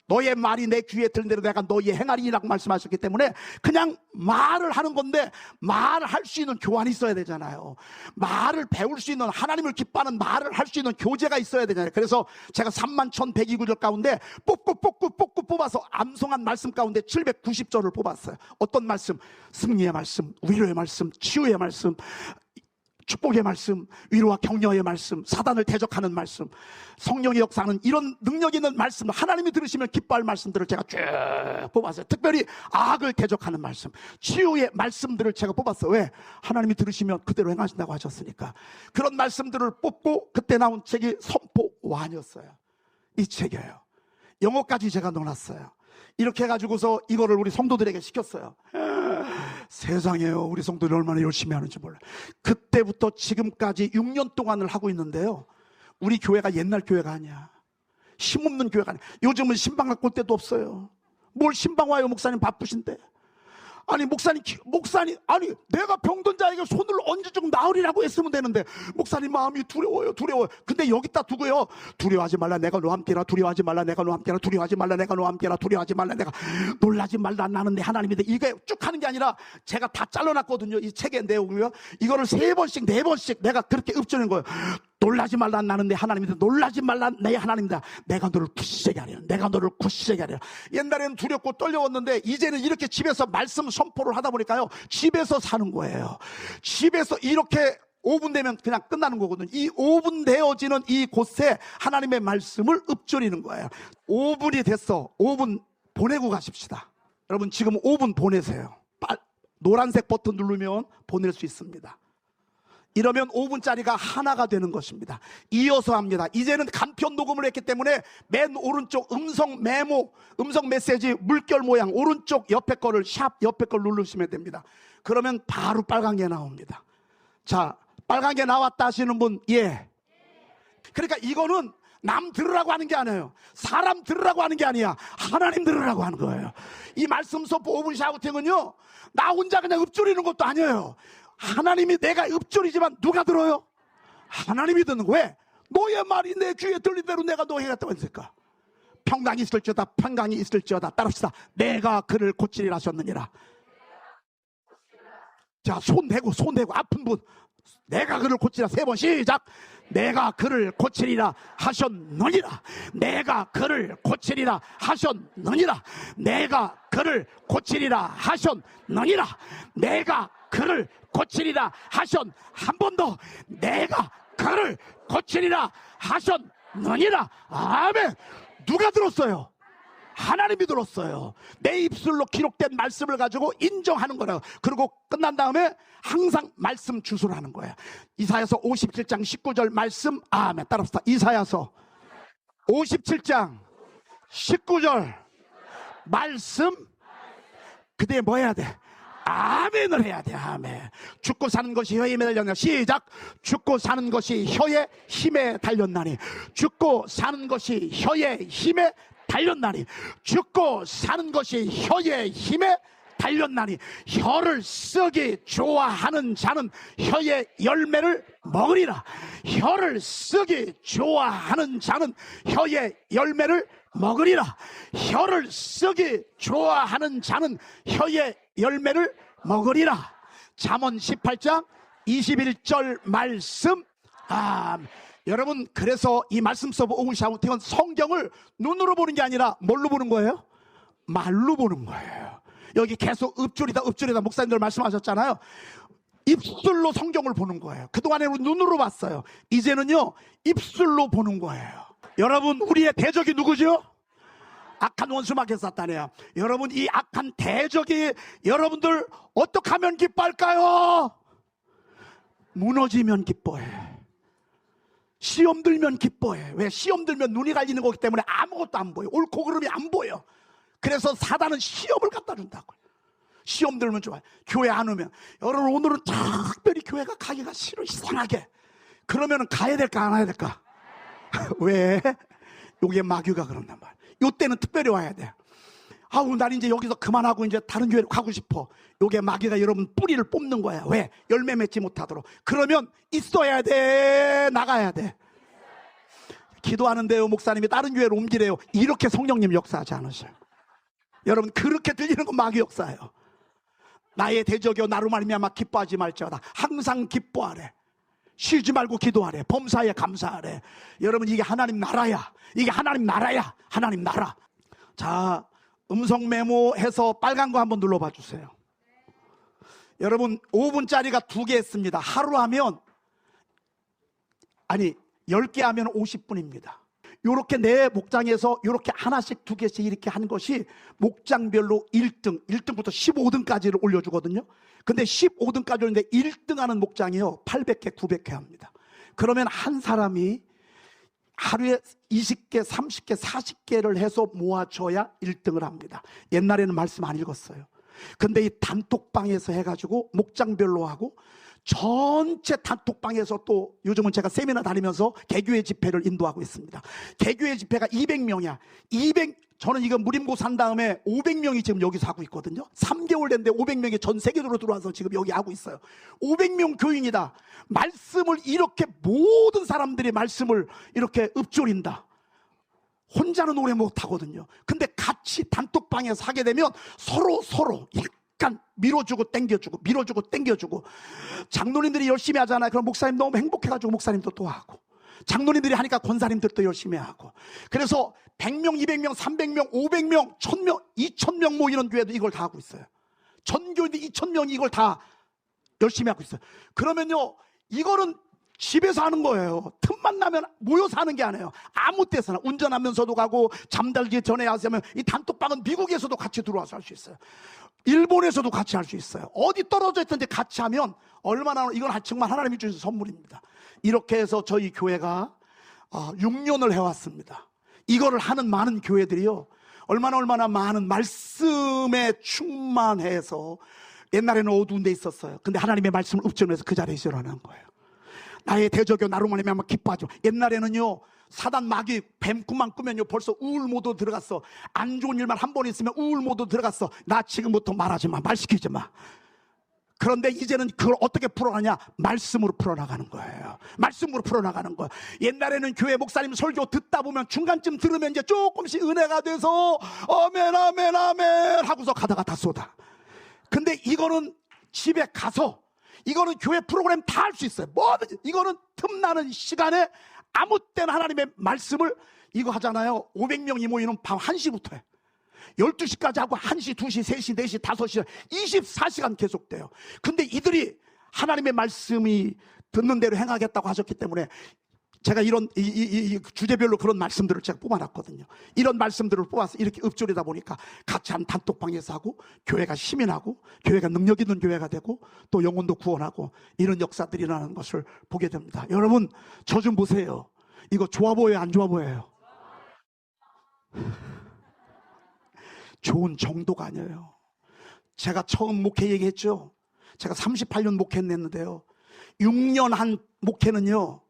너의 말이 내 귀에 들린 대로 내가 너희의 행하리라고 말씀하셨기 때문에 그냥 말을 하는 건데, 말을 할 수 있는 교환이 있어야 되잖아요. 말을 배울 수 있는, 하나님을 기뻐하는 말을 할 수 있는 교재가 있어야 되잖아요. 그래서 제가 31,102구절 가운데 뽑고 뽑아서 암송한 말씀 가운데 790절을 뽑았어요. 어떤 말씀? 승리의 말씀, 위로의 말씀, 치유의 말씀, 축복의 말씀, 위로와 격려의 말씀, 사단을 대적하는 말씀, 성령의 역사하는 이런 능력 있는 말씀, 하나님이 들으시면 기뻐할 말씀들을 제가 쭉 뽑았어요. 특별히 악을 대적하는 말씀, 치유의 말씀들을 제가 뽑았어요. 왜? 하나님이 들으시면 그대로 행하신다고 하셨으니까. 그런 말씀들을 뽑고 그때 나온 책이 선포완이었어요. 이 책이에요. 영어까지 제가 넣어놨어요. 이렇게 해가지고서 이거를 우리 성도들에게 시켰어요. 세상에요, 우리 성도들이 얼마나 열심히 하는지 몰라요. 그때부터 지금까지 6년 동안을 하고 있는데요, 우리 교회가 옛날 교회가 아니야. 힘없는 교회가 아니야. 요즘은 신방 갖고 올 데도 없어요. 뭘 신방 와요, 목사님 바쁘신데. 아니 목사님 아니 내가 병든 자에게 손을 얹어주고 나으리라고 했으면 되는데, 목사님 마음이 두려워요. 근데 여기다 두고요, 두려워하지 말라 내가 너와 함께라, 두려워하지 말라 내가 너와 함께라, 두려워하지 말라 내가 너와 함께라, 두려워하지 말라 내가, 놀라지 말라 나는 내 하나님인데. 이게 쭉 하는 게 아니라 제가 다 잘라놨거든요, 이 책의 내용이요. 이거를 3번씩 4번씩 내가 그렇게 읊조는 거예요. 놀라지 말라 나는 내 하나님이다, 놀라지 말라 내 하나님이다, 내가 너를 굳세게 하리라, 내가 너를 굳세게 하리라. 옛날에는 두렵고 떨려웠는데 이제는 이렇게 집에서 말씀 선포를 하다 보니까요, 집에서 사는 거예요. 집에서 이렇게 5분 되면 그냥 끝나는 거거든요. 이 5분 되어지는 이 곳에 하나님의 말씀을 읊조리는 거예요. 5분이 됐어. 5분 보내고 가십시다. 여러분 지금 5분 보내세요. 노란색 버튼 누르면 보낼 수 있습니다. 이러면 5분짜리가 하나가 되는 것입니다. 이어서 합니다. 이제는 간편 녹음을 했기 때문에 맨 오른쪽 음성 메모, 음성 메시지 물결 모양 오른쪽 옆에 거를 샵 옆에 걸 누르시면 됩니다. 그러면 바로 빨간 게 나옵니다. 자, 빨간 게 나왔다 하시는 분, 예. 그러니까 이거는 남 들으라고 하는 게 아니에요. 사람 들으라고 하는 게 아니야. 하나님 들으라고 하는 거예요. 이 말씀 서프 5분 샤우팅은요, 나 혼자 그냥 읊조리는 것도 아니에요. 하나님이, 내가 읊조리지만 누가 들어요? 하나님이 듣는 거예요. 왜? 너의 말이 내 귀에 들린 대로 내가 너에게 했다고 했을까? 평강이 있을지어다, 평강이 있을지어다. 따릅시다. 내가 그를 고치리라 하셨느니라. 자, 손 대고 아픈 분, 내가 그를 고치리라. 3번 시작. 내가 그를 고치리라 하셨느니라. 내가 그를 고치리라 하셨느니라. 내가 그를 고치리라 하셨느니라. 내가 그를 고치리라 하셨. 한 번 더. 내가 그를 고치리라 하셨느니라. 아멘. 누가 들었어요? 하나님이 들었어요. 내 입술로 기록된 말씀을 가지고 인정하는 거라고. 그리고 끝난 다음에 항상 말씀 주소를 하는 거예요. 이사야서 57장 19절 말씀. 아멘. 따라합시다. 이사야서 57장 19절 말씀. 그때 뭐 해야 돼? 아멘을 해야 돼. 아멘. 죽고 사는 것이 혀에 힘에 달렸나니. 시작. 죽고 사는 것이 혀에 힘에 달렸나니. 죽고 사는 것이 혀에 힘에 달렸나니. 죽고 사는 것이 혀의 힘에 달렸나니. 혀를 쓰기 좋아하는 자는 혀의 열매를 먹으리라. 혀를 쓰기 좋아하는 자는 혀의 열매를 먹으리라. 혀를 쓰기 좋아하는 자는 혀의 열매를 먹으리라. 잠언 18장 21절 말씀. 여러분, 그래서 이 말씀 서브 오은 샤우팅은 성경을 눈으로 보는 게 아니라 뭘로 보는 거예요? 말로 보는 거예요. 여기 계속 읊조리다 목사님들 말씀하셨잖아요. 입술로 성경을 보는 거예요. 그동안에는 눈으로 봤어요. 이제는요, 입술로 보는 거예요. 여러분, 우리의 대적이 누구죠? 악한 원수 마귀 사탄이에요. 여러분, 이 악한 대적이 여러분들 어떻게 하면 기뻐할까요? 무너지면 기뻐해. 시험 들면 기뻐해. 왜? 시험 들면 눈이 갈리는 거기 때문에 아무것도 안 보여. 옳고 그름이 안 보여. 그래서 사단은 시험을 갖다 준다고요. 시험 들면 좋아요. 교회 안 오면, 여러분 오늘은 특별히 교회가 가기가 싫어, 이상하게. 그러면 가야 될까 안 와야 될까? 왜? 요게 마귀가 그런단 말이야. 요때는 특별히 와야 돼. 아우, 난 이제 여기서 그만하고 이제 다른 교회로 가고 싶어. 요게 마귀가 여러분 뿌리를 뽑는 거야. 왜? 열매 맺지 못하도록. 그러면 있어야 돼, 나가야 돼. 기도하는데요, 목사님이 다른 교회로 옮기래요. 이렇게 성령님 역사하지 않으셔요. 여러분, 그렇게 들리는 건 마귀 역사예요. 나의 대적이여 나로 말미암아 기뻐하지 말지어다. 항상 기뻐하래. 쉬지 말고 기도하래. 범사에 감사하래. 여러분, 이게 하나님 나라야. 이게 하나님 나라야. 하나님 나라. 자, 음성 메모해서 빨간 거 한번 눌러봐 주세요. 여러분, 5분짜리가 2개 했습니다. 하루 하면, 아니 10개 하면 50분입니다. 요렇게 내 목장에서 요렇게 하나씩 2개씩 이렇게 한 것이 목장별로 1등부터 15등까지를 올려주거든요. 근데 15등까지 올리는데 1등 하는 목장이요 800개 900개 합니다. 그러면 한 사람이 하루에 20개 30개 40개를 해서 모아줘야 1등을 합니다. 옛날에는 말씀 안 읽었어요. 근데 이 단톡방에서 해가지고 목장별로 하고 전체 단톡방에서 또 요즘은 제가 세미나 다니면서 개교회 집회를 인도하고 있습니다. 개교회 집회가 200명이야. 저는 이거 무림고 산 다음에 500명이 지금 여기서 하고 있거든요. 3개월 됐는데 500명이 전 세계적으로 들어와서 지금 여기 하고 있어요. 500명 교인이다. 말씀을 이렇게 모든 사람들이 말씀을 이렇게 읊조린다. 혼자는 오래 못하거든요. 근데 같이 단톡방에서 하게 되면 서로 약간 밀어주고 땡겨주고 장로님들이 열심히 하잖아요. 그럼 목사님 너무 행복해가지고 목사님도 또 하고, 장로님들이 하니까 권사님들도 열심히 하고, 그래서 100명 200명 300명 500명 1000명 2000명 모이는 교회도 이걸 다 하고 있어요. 전 교회도 2000명이 이걸 다 열심히 하고 있어요. 그러면요, 이거는 집에서 하는 거예요. 틈만 나면 모여서 하는 게 아니에요. 아무 때서나 운전하면서도 가고 잠들기 전에 하시면 이 단톡방은 미국에서도 같이 들어와서 할 수 있어요. 일본에서도 같이 할 수 있어요. 어디 떨어져 있든지 같이 하면 얼마나, 이건 정말 하나님이 주신 선물입니다. 이렇게 해서 저희 교회가 6년을 해왔습니다. 이거를 하는 많은 교회들이요, 얼마나 많은 말씀에 충만해서, 옛날에는 어두운 데 있었어요. 근데 하나님의 말씀을 읍전해서 그 자리에 있으라는 거예요. 나의 대적이 나로 말미암아 기뻐하죠. 옛날에는요, 사단 마귀 뱀꿈만 꾸면요 벌써 우울 모드 들어갔어. 안 좋은 일만 한 번 있으면 우울 모드 들어갔어. 나 지금부터 말하지 마, 말 시키지 마. 그런데 이제는 그걸 어떻게 풀어나냐? 말씀으로 풀어나가는 거예요. 말씀으로 풀어나가는 거예요. 옛날에는 교회 목사님 설교 듣다 보면 중간쯤 들으면 이제 조금씩 은혜가 돼서 아멘 아멘 아멘 하고서 가다가 다 쏟아. 근데 이거는 집에 가서, 이거는 교회 프로그램 다 할 수 있어요. 뭐든지. 이거는 틈나는 시간에 아무 때나 하나님의 말씀을, 이거 하잖아요. 500명이 모이는 밤 1시부터 해. 12시까지 하고 1시, 2시, 3시, 4시, 5시 24시간 계속돼요. 근데 이들이 하나님의 말씀이 듣는 대로 행하겠다고 하셨기 때문에 제가 이런 이 주제별로 그런 말씀들을 제가 뽑아놨거든요. 이런 말씀들을 뽑아서 이렇게 읊조리다 보니까 같이 한 단톡방에서 하고, 교회가 힘이 나고, 교회가 능력 있는 교회가 되고, 또 영혼도 구원하고, 이런 역사들이 일어나는 것을 보게 됩니다. 여러분, 저 좀 보세요. 이거 좋아 보여요, 안 좋아 보여요? 좋은 정도가 아니에요. 제가 처음 목회 얘기했죠. 제가 38년 목회했는데요, 6년 한 목회는요,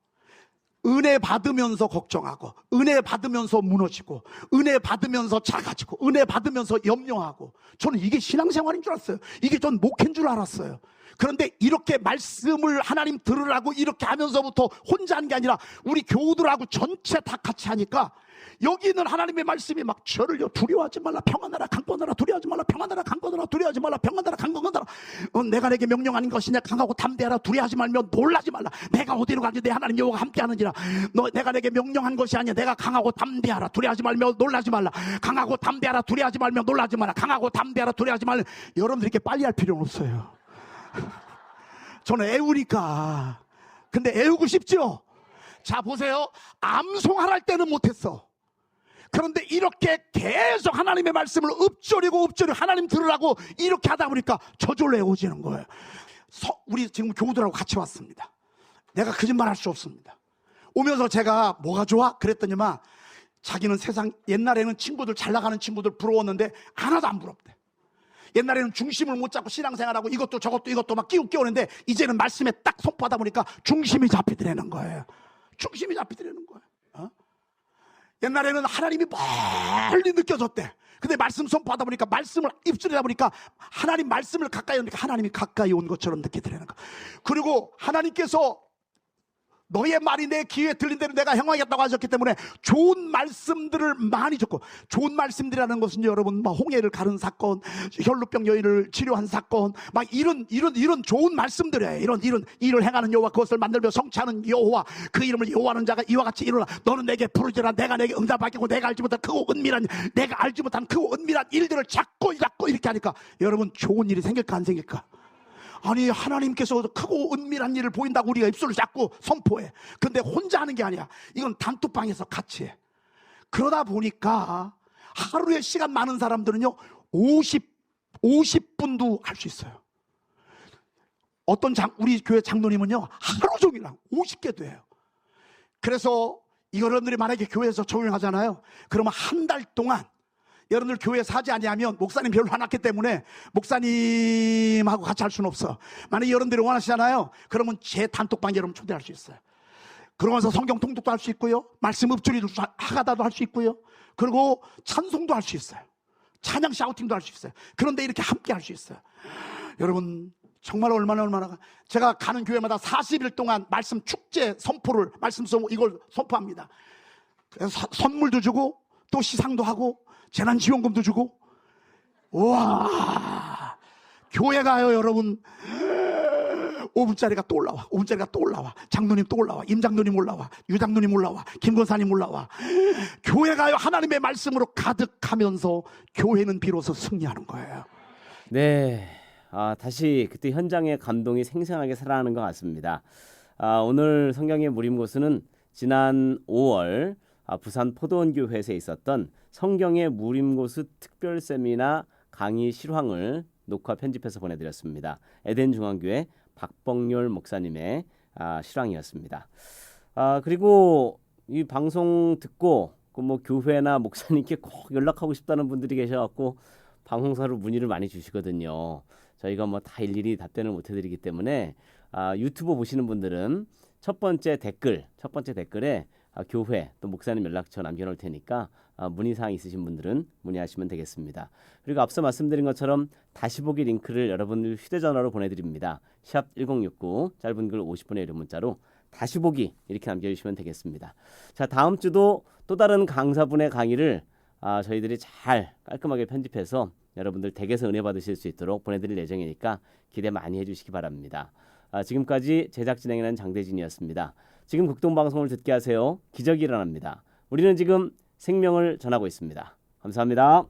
은혜 받으면서 걱정하고, 은혜 받으면서 무너지고, 은혜 받으면서 작아지고, 은혜 받으면서 염려하고, 저는 이게 신앙생활인 줄 알았어요. 이게 전 목회인 줄 알았어요. 그런데 이렇게 말씀을 하나님 들으라고 이렇게 하면서부터 혼자 한 게 아니라 우리 교우들하고 전체 다 같이 하니까, 여기 있는 하나님의 말씀이 막 저를요, 두려워하지 말라, 평안하라, 강건하라, 두려워하지 말라, 평안하라, 강건하라, 두려워하지 말라, 평안하라, 강건하라. 내가 내게 명령하는 것이냐, 강하고 담대하라, 두려워하지 말며 놀라지 말라. 내가 어디로 가지 내 하나님 여호와가 함께하느니라. 내가 내게 명령한 것이 아니야. 내가 강하고 담대하라, 두려워하지 말며 놀라지 말라. 강하고 담대하라, 두려워하지 말며 놀라지 말라. 강하고 담대하라, 두려워하지 말라. 여러분들 이렇게 빨리 할 필요는 없어요. 저는 애우니까. 근데 애우고 싶죠? 자, 보세요. 암송할 때는 못했어. 그런데 이렇게 계속 하나님의 말씀을 읊조리고 하나님 들으라고 이렇게 하다 보니까 저절로 애워지는 거예요. 우리 지금 교우들하고 같이 왔습니다. 내가 거짓말 할 수 없습니다. 오면서 제가 뭐가 좋아? 그랬더니만 자기는 세상, 옛날에는 친구들, 잘 나가는 친구들 부러웠는데 하나도 안 부럽대. 옛날에는 중심을 못 잡고 신앙생활하고 이것도 저것도 막 끼우는데 이제는 말씀에 딱 선포하다 보니까 중심이 잡히더라는 거예요. 중심이 잡히더라는 거예요. 옛날에는 하나님이 멀리 느껴졌대. 근데 말씀 선포하다 보니까, 말씀을 입술이다 보니까 하나님 말씀을 가까이 오니까 하나님이 가까이 온 것처럼 느끼더라는 거. 그리고 하나님께서 너의 말이 내 귀에 들린 대로 내가 행하겠다고 하셨기 때문에 좋은 말씀들을 많이 줬고, 좋은 말씀들이라는 것은 여러분, 막 홍해를 가른 사건, 혈루병 여인을 치료한 사건, 막 이런 좋은 말씀들이에요. 이런 일을 행하는 여호와, 그것을 만들며 성취하는 여호와, 그 이름을 여호와하는 자가 이와 같이 이루라. 너는 내게 부르지라. 내가 내게 응답하겠고, 내가 알지 못한 크고 은밀한 일들을 자꾸 이렇게 하니까 여러분, 좋은 일이 생길까 안 생길까? 아니, 하나님께서 크고 은밀한 일을 보인다고 우리가 입술을 자꾸 선포해. 근데 혼자 하는 게 아니야. 이건 단톡방에서 같이 해. 그러다 보니까 하루에 시간 많은 사람들은요 50분도 할 수 있어요. 어떤 우리 교회 장로님은요 하루 종일 50개도 해요. 그래서 여러분들이 만약에 교회에서 적용하잖아요. 그러면 한 달 동안 여러분들 교회 사지 아니하면, 목사님 별로 안 왔기 때문에 목사님하고 같이 할 수는 없어. 만약에 여러분들이 원하시잖아요. 그러면 제 단톡방에 여러분 초대할 수 있어요. 그러면서 성경 통독도 할 수 있고요, 말씀 읊조리도 하가다도 할 수 있고요, 그리고 찬송도 할 수 있어요. 찬양 샤우팅도 할 수 있어요. 그런데 이렇게 함께 할 수 있어요. 여러분 정말 얼마나 제가 가는 교회마다 40일 동안 말씀 축제 선포를, 말씀 선포 이걸 선포합니다. 그래서 선물도 주고 또 시상도 하고 재난지원금도 주고. 와, 교회 가요 여러분. 5분짜리가 또 올라와. 장로님 또 올라와. 임장로님 올라와. 유장로님 올라와. 김권사님 올라와. 교회 가요. 하나님의 말씀으로 가득하면서 교회는 비로소 승리하는 거예요. 네, 다시 그때 현장의 감동이 생생하게 살아나는 것 같습니다. 오늘 성경의 무림고수는 지난 5월 부산 포도원교회에서 있었던 성경의 무림고수 특별 세미나 강의 실황을 녹화 편집해서 보내드렸습니다. 에덴 중앙교회 박복렬 목사님의 실황이었습니다. 그리고 이 방송 듣고 뭐 교회나 목사님께 꼭 연락하고 싶다는 분들이 계셔갖고 방송사로 문의를 많이 주시거든요. 저희가 뭐 다 일일이 답변을 못 해드리기 때문에 유튜브 보시는 분들은 첫 번째 댓글에 교회 또 목사님 연락처 남겨놓을 테니까 문의사항 있으신 분들은 문의하시면 되겠습니다. 그리고 앞서 말씀드린 것처럼 다시 보기 링크를 여러분들 휴대전화로 보내드립니다. 샵 1069 짧은 글 50분의 1 문자로 다시 보기 이렇게 남겨주시면 되겠습니다. 자, 다음 주도 또 다른 강사분의 강의를 저희들이 잘 깔끔하게 편집해서 여러분들 댁에서 은혜 받으실 수 있도록 보내드릴 예정이니까 기대 많이 해주시기 바랍니다. 지금까지 제작 진행하는 장대진이었습니다. 지금 극동방송을 듣게 하세요. 기적이 일어납니다. 우리는 지금 생명을 전하고 있습니다. 감사합니다.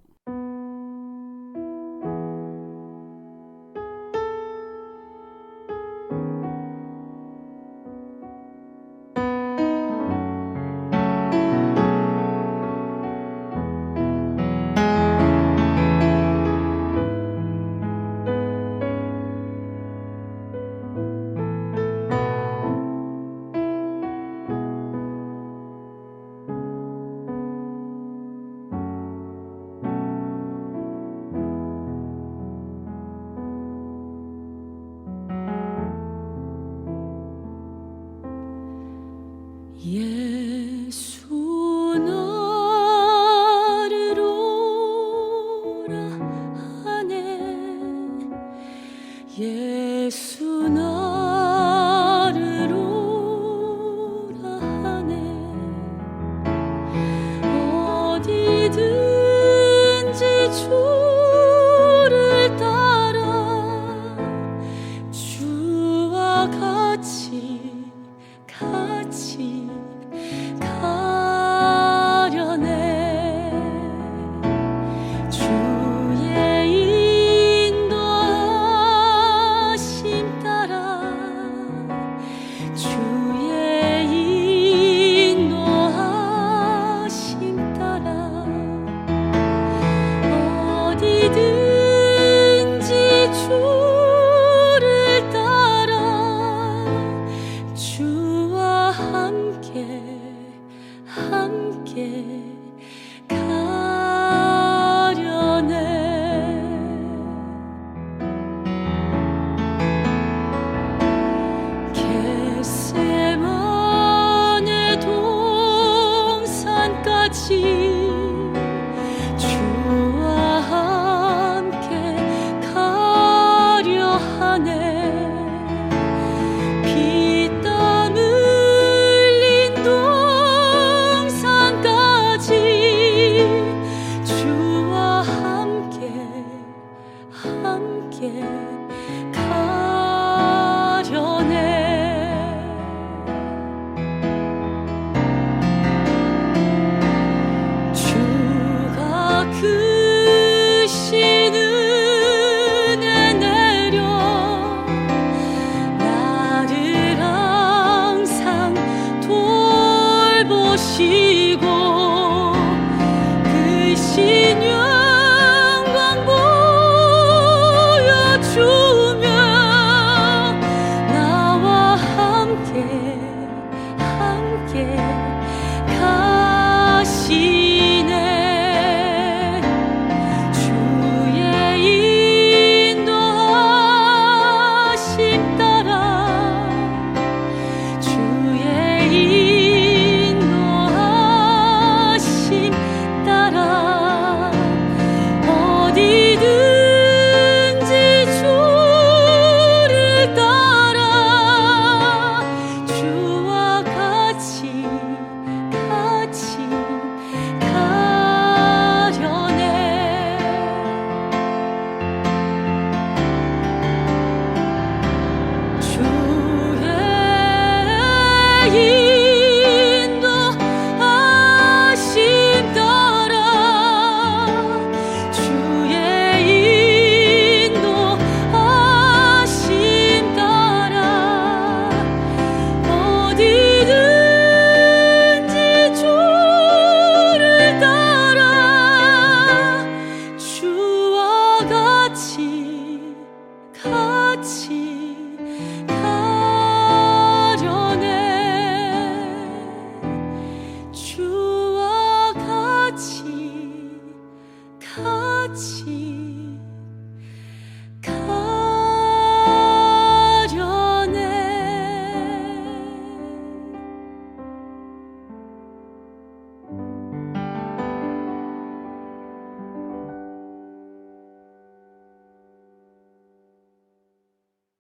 예수 나를 오라 하네 예수 나